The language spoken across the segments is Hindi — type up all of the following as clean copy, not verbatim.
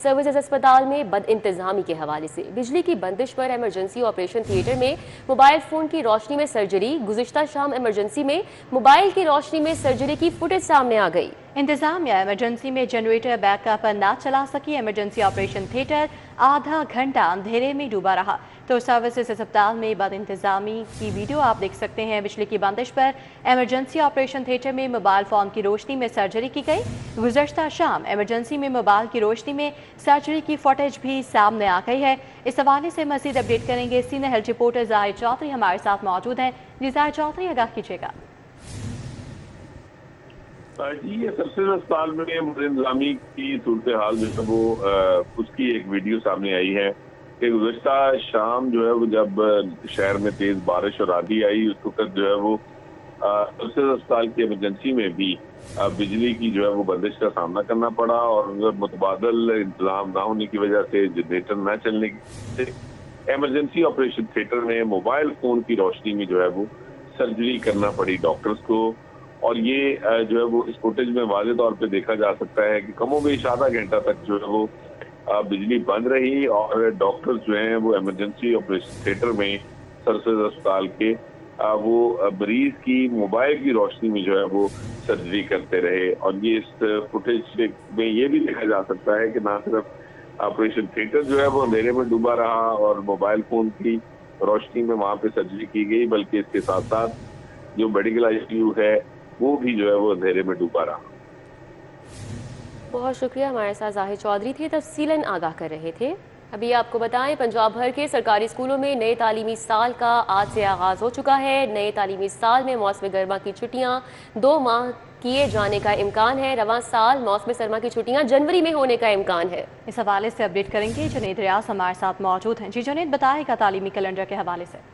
सर्विसेज अस्पताल में बद इंतजामी के हवाले से बिजली की बंदिश पर इमरजेंसी ऑपरेशन थिएटर में मोबाइल फोन की रोशनी में सर्जरी। गुज़िश्ता शाम इमरजेंसी में मोबाइल की रोशनी में सर्जरी की फुटेज सामने आ गई। इंतजामिया इमरजेंसी में जनरेटर बैकअप ना चला सकी। इमरजेंसी ऑपरेशन थिएटर आधा घंटा अंधेरे में डूबा रहा। तो सर्विसेज अस्पताल में बद इंतजामी की वीडियो आप देख सकते हैं। बिजली की बंदिश पर इमरजेंसी ऑपरेशन थिएटर में मोबाइल फोन की रोशनी में सर्जरी की गई। गुज़श्ता शाम इमरजेंसी में मोबाइल की रोशनी में सर्जरी की फुटेज भी सामने आ गई है। इस हवाले से मजीद अपडेट करेंगे senior health reporter Zahid Chaudhry हमारे साथ मौजूद हैं। जी जाहिद चौधरी, आगाह कीजिएगा। जी, ये सर्विसेज अस्पताल में इंतजामी की सूरत हाल जो है वो उसकी एक वीडियो सामने आई है कि गुज़श्ता शाम जो है वो जब शहर में तेज बारिश और आंधी आई उस वक्त जो है वो सर्विसेज अस्पताल की इमरजेंसी में भी बिजली की जो है वो बंदिश का सामना करना पड़ा और मुतबादल इंतजाम ना होने की वजह से, जनरेटर न चलने की इमरजेंसी ऑपरेशन थिएटर में मोबाइल फोन की रोशनी में जो है वो सर्जरी करना पड़ी डॉक्टर्स को। और ये जो है वो इस फुटेज में वाज़े तौर पे देखा जा सकता है कि कमोबेश आधा घंटा तक जो है वो बिजली बंद रही और डॉक्टर्स जो हैं वो इमरजेंसी ऑपरेशन थिएटर में सर्विसेज अस्पताल के वो मरीज की मोबाइल की रोशनी में जो है वो सर्जरी करते रहे। और ये इस फुटेज में ये भी देखा जा सकता है कि ना सिर्फ ऑपरेशन थिएटर जो है वो अंधेरे में डूबा रहा और मोबाइल फोन की रोशनी में वहाँ पे सर्जरी की गई, बल्कि इसके साथ साथ जो मेडिकल आईसीयू है वो भी जो है वो अंधेरे में डूबा रहा। बहुत शुक्रिया, हमारे साथ जाहिद चौधरी थे, तफसीलन आगाह कर रहे थे। अभी आपको बताएं, पंजाब भर के सरकारी स्कूलों में नए तालीमी साल का आज से आगाज़ हो चुका है। नए तालीमी साल में मौसम गर्मा की छुट्टियां 2 माह किए जाने का इम्कान है। रवां साल मौसम सरमा की छुट्टियां जनवरी में होने का इम्कान है। इस हवाले से अपडेट करेंगे जुनेद रियाज हमारे साथ मौजूद हैं। जी जुनेद, बताएगा तालीमी कैलेंडर के हवाले से।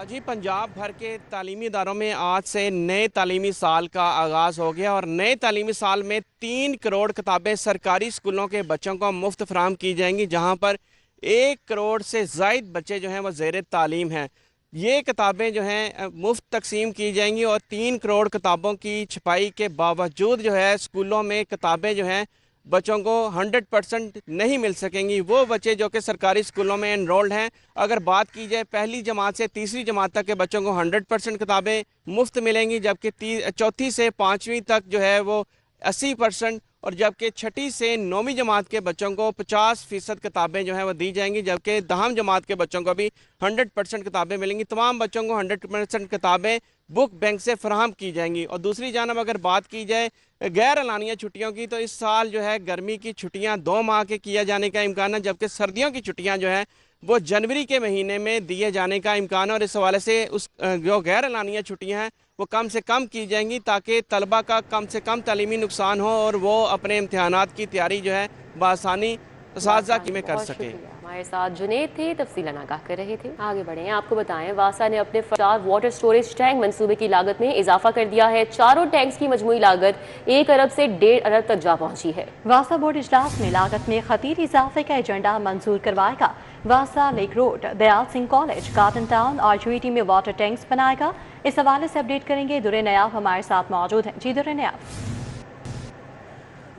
जी, पंजाब भर के तालीमी इदारों में आज से नए तालीमी साल का आगाज़ हो गया और नए तालीमी साल में 3 करोड़ किताबें सरकारी स्कूलों के बच्चों को मुफ्त फराहम की जाएंगी, जहां पर 1 करोड़ से ज़ायद बच्चे जो हैं वो ज़ेर तालीम हैं। ये किताबें जो हैं मुफ्त तकसीम की जाएंगी और 3 करोड़ किताबों की छपाई के बावजूद जो है स्कूलों में किताबें जो हैं बच्चों को 100% नहीं मिल सकेंगी। वो बच्चे जो कि सरकारी स्कूलों में एनरोल्ड हैं, अगर बात की जाए पहली जमात से तीसरी जमात तक के बच्चों को 100% किताबें मुफ्त मिलेंगी, जबकि चौथी से पाँचवीं तक जो है वो 80% और जबकि छठी से 9वीं जमात के बच्चों को 50% किताबें जो हैं वो दी जाएंगी, जबकि 10वीं जमात के बच्चों को भी 100% किताबें मिलेंगी। तमाम बच्चों को 100% किताबें बुक बैंक से फराहम की जाएंगी। और दूसरी जानब अगर बात की जाए गैर एलानिया छुट्टियों की, तो इस साल जो है गर्मी की छुट्टियां 2 माह के किया जाने का इम्कान है, जबकि सर्दियों की छुट्टियां जो है वो जनवरी के महीने में दिए जाने का इम्कान है। और इस हवाले से उस जो गैर एलानिया छुट्टियां हैं वो कम से कम की जाएंगी ताकि तलबा का कम से कम तालीमी नुकसान हो और वो अपने इम्तिहानात की तैयारी जो है बआसानी असातिज़ा की में कर सके। हमारे साथ जुनेद थे, तफसीलन आगाह कर रहे थे। आगे बढ़े, आपको बताएं, वासा ने अपने 4 वाटर स्टोरेज टैंक मंसूबे की लागत में इजाफा कर दिया है। चारों टैंक्स की मजमूई लागत 1 अरब से 1.5 अरब तक जा पहुंची है। वासा बोर्ड इजलास में लागत में खतीर इजाफे का एजेंडा मंजूर करवाएगा। वासा lake road, Dayal Singh college, garden town और यूईटी में वाटर टैंक्स बनाएगा। इस हवाले से अपडेट करेंगे दुरे नयाब हमारे साथ मौजूद हैं। जी दुरे नयाब।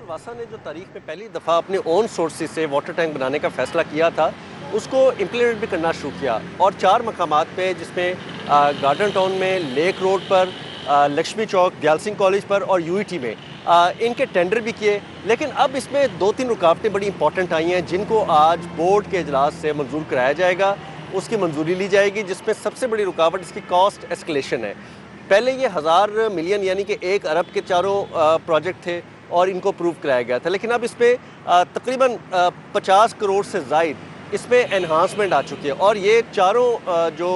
वासा ने जो तारीख में पहली दफ़ा अपने ओन सोर्सेज से वाटर टैंक बनाने का फैसला किया था उसको इम्प्लीमेंट भी करना शुरू किया और 4 मकामात पे, जिसमें गार्डन टाउन में, लेक रोड पर, लक्ष्मी चौक, दयाल सिंह कॉलेज पर और यूईटी में इनके टेंडर भी किए। लेकिन अब इसमें 2-3 रुकावटें बड़ी इंपॉर्टेंट आई हैं जिनको आज बोर्ड के इजलास से मंजूर कराया जाएगा, उसकी मंजूरी ली जाएगी। जिसमें सबसे बड़ी रुकावट इसकी कॉस्ट एस्केलेशन है। पहले ये 1000 मिलियन यानी कि 1 अरब के चारों प्रोजेक्ट थे और इनको अप्रूव कराया गया था, लेकिन अब इसमें तकरीबन 50 करोड़ से ज़ायद इसमें एनहांसमेंट आ चुकी है और ये चारों जो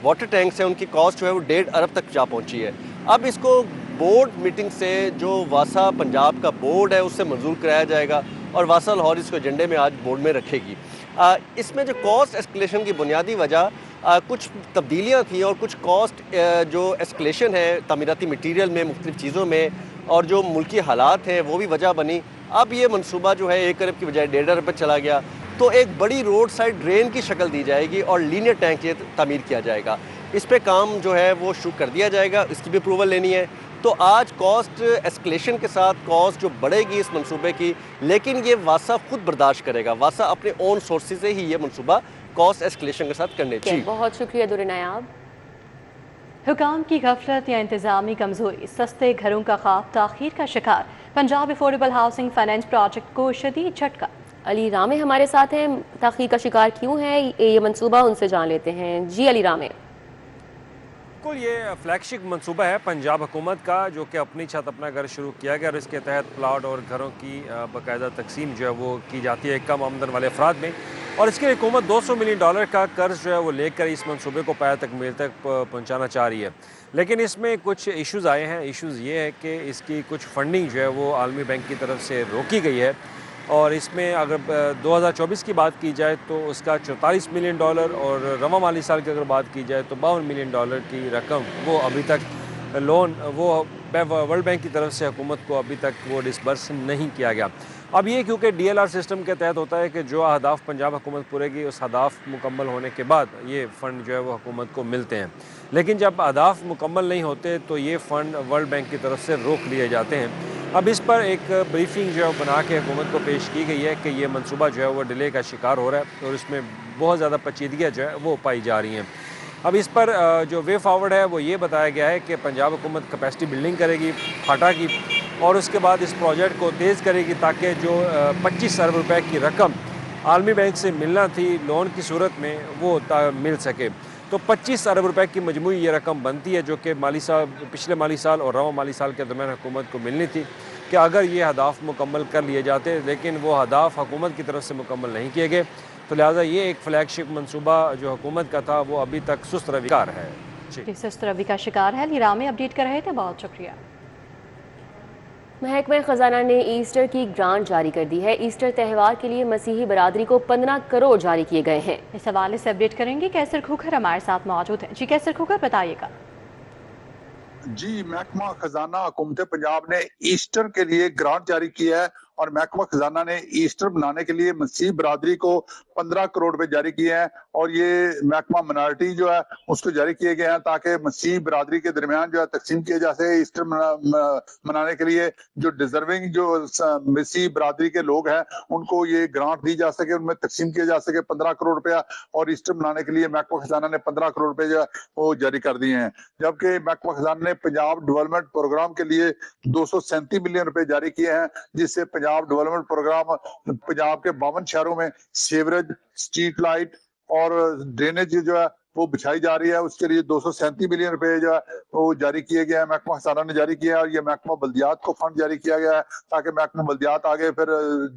वाटर टैंक्स हैं उनकी कॉस्ट जो है वो 1.5 अरब तक जा पहुंची है। अब इसको बोर्ड मीटिंग से, जो वासा पंजाब का बोर्ड है, उससे मंजूर कराया जाएगा और वासा लाहौर इसको एजेंडे में आज बोर्ड में रखेगी। इसमें जो कॉस्ट एस्केलेशन की बुनियादी वजह कुछ तब्दीलियाँ थी और कुछ कॉस्ट जो एस्केलेशन है तमीराती मटीरियल में, मुख्तलिफ चीज़ों में और जो मुल्की हालात हैं वो भी वजह बनी। अब ये मनसूबा जो है 1 अरब की बजाय 1.5 अरब पर चला गया, तो एक बड़ी रोड साइड ड्रेन की शक्ल दी जाएगी और लीनियर टैंक ये तामीर किया जाएगा। इस पे काम जो है वो शुरू कर दिया जाएगा, इसकी भी अप्रूवल लेनी है। तो आज कॉस्ट एस्केलेशन के साथ कॉस्ट जो बढ़ेगी इस मंसूबे की, लेकिन ये वासा खुद बर्दाश्त करेगा। वासा अपने ओन सोर्सेज से ही ये मंसूबा कॉस्ट एस्केलेशन के साथ करने चाहिए। बहुत शुक्रिया दुर्र नायाब। हुकाम की गफलत या इंतजामी कमजोरी, सस्ते घरों का ख्वाब ताखीर का शिकार, Punjab affordable housing finance project को शदीद झटका। अली रामे हमारे साथ हैं, ताखीर का शिकार क्यों है ये मंसूबा, उनसे जान लेते हैं। जी अली रामे। बिल्कुल, ये फ्लैगशिप मंसूबा है पंजाब हुकूमत का, जो कि अपनी छत अपना घर शुरू किया गया और इसके तहत प्लाट और घरों की बाकायदा तकसीम जो है वो की जाती है कम आमदन वाले अफराद में। और इसके लिए हुकूमत $200 मिलियन का कर्ज जो है वो लेकर इस मंसूबे को पाया तकमील तक पहुँचाना चाह रही है। लेकिन इसमें कुछ इश्यूज़ आए हैं। इश्यूज़ ये है कि इसकी कुछ फंडिंग जो है वो आलमी बैंक की तरफ से रोकी गई है और इसमें अगर 2024 की बात की जाए तो उसका $44 मिलियन और रवा माली साल की अगर बात की जाए तो $52 मिलियन की रकम वो अभी तक लोन वो वर्ल्ड बैंक की तरफ से हुकूमत को अभी तक वो डिसबर्स नहीं किया गया। अब ये क्योंकि DLR सिस्टम के तहत होता है कि जो अहदाफ पंजाब हुकूमत पूरेगी उस अहदाफ मुकम्मल होने के बाद ये फ़ंड जो है वो हुकूमत को मिलते हैं। लेकिन जब अहदाफ मुकम्मल नहीं होते तो ये फ़ंड वर्ल्ड बैंक की तरफ से रोक लिए जाते हैं। अब इस पर एक ब्रीफिंग जो है बना के हुकूमत को पेश की गई है कि ये मंसूबा जो है वो डिले का शिकार हो रहा है और इसमें बहुत ज़्यादा पेचीदगियाँ जो है वो पाई जा रही हैं। अब इस पर जो वे फॉरवर्ड है वो ये बताया गया है कि पंजाब हुकूमत कैपेसिटी बिल्डिंग करेगी फाटा की और उसके बाद इस प्रोजेक्ट को तेज़ करेगी ताकि जो 25 अरब रुपए की रकम आलमी बैंक से मिलना थी लोन की सूरत में वो मिल सके। तो 25 अरब रुपए की मजमूई ये रकम बनती है जो कि पिछले माली साल और रवा माली साल के दरमियान हुकूमत को मिलनी थी कि अगर ये हदाफ मुकम्मल कर लिए जाते, लेकिन वो हदाफ हुकूमत की तरफ से मुकम्मल नहीं किए गए। तो लिहाजा ये एक फ्लैगशिप मंसूबा जो हुकूमत का था वो अभी तक सुस्त रवि का है। सुस्त रवि का शिकार है। लीरामे अपडेट कर रहे थे, बहुत शुक्रिया। महकमा खजाना ने ईस्टर की ग्रांट जारी कर दी है। ईस्टर त्यौहार के लिए मसीही बरादरी को 15 करोड़ जारी किए गए हैं। इस हवाले से अपडेट करेंगे कैसर खोखर हमारे साथ मौजूद हैं। जी कैसर खोखर, बताइएगा। जी, महकमा खजाना हुकूमत पंजाब ने ईस्टर के लिए ग्रांट जारी किया है और महकमा खजाना ने ईस्टर मनाने के लिए मसीह बरादरी को 15 करोड़ रुपए जारी किए हैं और ये महकमा मिनॉरिटी जो है उसको जारी किए गए हैं ताकि मसीह बरादरी के दरमियान जो है तकसीम किए जा सके। ईस्टर मनाने के लिए जो डिजर्विंग जो मसीह बरादरी के लोग हैं उनको ये ग्रांट दी जा सके, उनमें तकसीम किया जा सके 15 करोड़ रुपया। और ईस्टर मनाने के लिए महकमा खजाना ने 15 करोड़ रुपए जो है वो जारी कर दिए हैं। जबकि महकमा खजाना ने पंजाब डेवलपमेंट प्रोग्राम के लिए 237 मिलियन रुपए जारी किए हैं, जिससे पंजाब डेवलपमेंट प्रोग्राम पंजाब के 52 शहरों में सीवरेज, स्ट्रीट लाइट और ड्रेनेज जो है वो बिछाई जा रही है। उसके लिए 237 मिलियन रुपए जो है वो जारी किए गए हैं, महकमा खजाना ने जारी किया है। और ये महकमा बल्दियात को फंड जारी किया गया है ताकि महकमा बल्दियात आगे फिर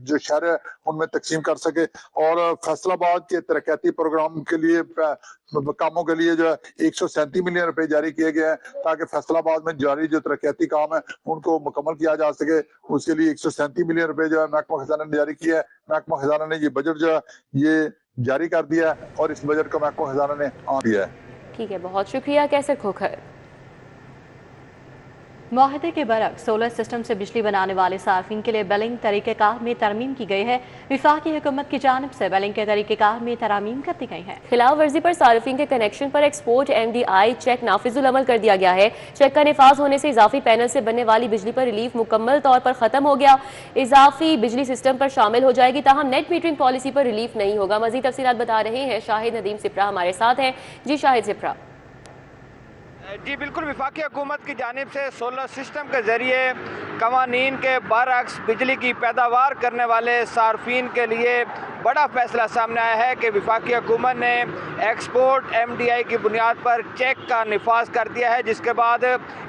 जो शहर है उनमें तकसीम कर सके। और फैसलाबाद के तरक्याती प्रोग्राम के लिए कामों के लिए जो है 137 मिलियन रुपए जारी किए गए हैं ताकि फैसलाबाद में जारी जो तरक्याती काम है उनको मुकम्मल किया जा सके। उसके लिए 137 मिलियन रुपए जो है महकमा खजाना ने जारी किया है। महकमा खजाना ने ये बजट जो है ये जारी कर दिया है और इस बजट को महकमा खजाना ने आ दिया है। ठीक है, बहुत शुक्रिया कैसर खोखर। मुआहदे के बरक्स सोलर सिस्टम से बिजली बनाने वाले सार्फिन के लिए बिलिंग तरीक़ेकार में तरमीम की गई है। वफाकी हुकूमत की जानिब से बिलिंग के तरीक़ेकार में तरमीम कर दी गई है। खिलाफ वर्जी पर सार्फिन के कनेक्शन पर एक्सपोर्ट MDI चेक नाफिजुल अमल कर दिया गया है। चेक का निफाज होने से इजाफी पैनल से बनने वाली बिजली पर रिलीफ मुकम्मल तौर पर खत्म हो गया। इजाफी बिजली सिस्टम पर शामिल हो जाएगी, ताहम नेट मीटरिंग पॉलिसी पर रिलीफ नहीं होगा। मजीद तफसीलात बता रहे हैं शाहिद नदीम सिप्रा हमारे साथ हैं। जी शाहिद सिप्रा। जी बिल्कुल, वफाकी हुकूमत की जानिब से सोलर सिस्टम के ज़रिए कवानीन के बरअक्स बिजली की पैदावार करने वाले सार्फिन के लिए बड़ा फैसला सामने आया है कि वफाकी हुकूमत ने एक्सपोर्ट MDI की बुनियाद पर चेक का निफाज कर दिया है, जिसके बाद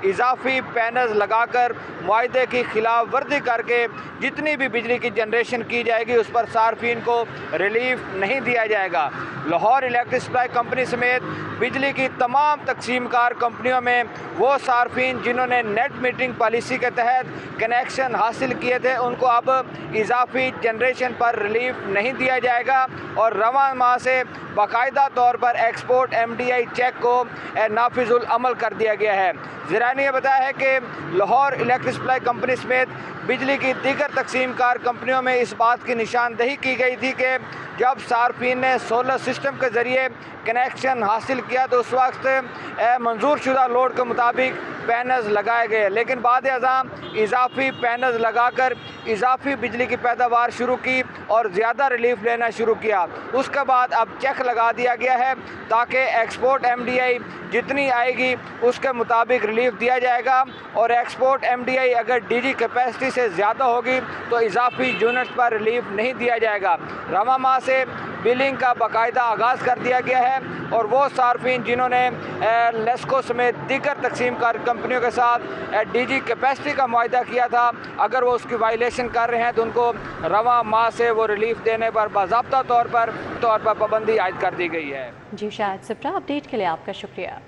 इजाफी पैनल्स लगाकर मुआहदे की खिलाफ वर्जी करके जितनी भी बिजली की जनरेशन की जाएगी उस पर सार्फिन को रिलीफ नहीं दिया जाएगा। लाहौर इलेक्ट्रिक सप्लाई कंपनी समेत बिजली की तमाम तकसीमकार कंपनियों में वो सार्फिन जिन्होंने नेट मीटरिंग पॉलिसी के तहत कनेक्शन हासिल किए थे उनको अब इजाफी जनरेशन पर रिलीफ नहीं दिया जाएगा और रवां माह से बाकायदा तौर पर एक्सपोर्ट MDI चेक को नाफिजुल अमल कर दिया गया है। ज़राए ने यह बताया है कि लाहौर इलेक्ट्रिक सप्लाई कंपनी समेत बिजली की दीगर तकसीमकार कंपनियों में इस बात की निशानदही की गई थी कि जब सार्फिन ने सोलर सिस्टम के ज़रिए कनेक्शन हासिल किया तो उस वक्त मंजूर शुदा लोड के मुताबिक पैनल्स लगाए गए, लेकिन बाद अज़ां इजाफी पैनल्स लगाकर इजाफी बिजली की पैदावार शुरू की और ज़्यादा रिलीफ लेना शुरू किया। उसके बाद अब चेक लगा दिया गया है ताकि एक्सपोर्ट MDI जितनी आएगी उसके मुताबिक रिलीफ दिया जाएगा, और एक्सपोर्ट MDI अगर DG कैपेसिटी से ज़्यादा होगी तो इजाफी यूनिट्स पर रिलीफ नहीं दिया जाएगा। रवा माह से बिलिंग का बाकायदा आगाज़ कर दिया गया है और वो सार्फिन जिन्होंने लेस्को समेत दीगर तकसीम कार कंपनियों के साथ DG कैपेसिटी का मुआहदा किया था, अगर वो उसकी वायलेशन कर रहे हैं तो उनको रवा माह से वो रिलीफ देने पर बाज़ाब्ता तौर पर पाबंदी आयद कर दी गई है। जी शायद सिप्रा, अपडेट के लिए आपका शुक्रिया।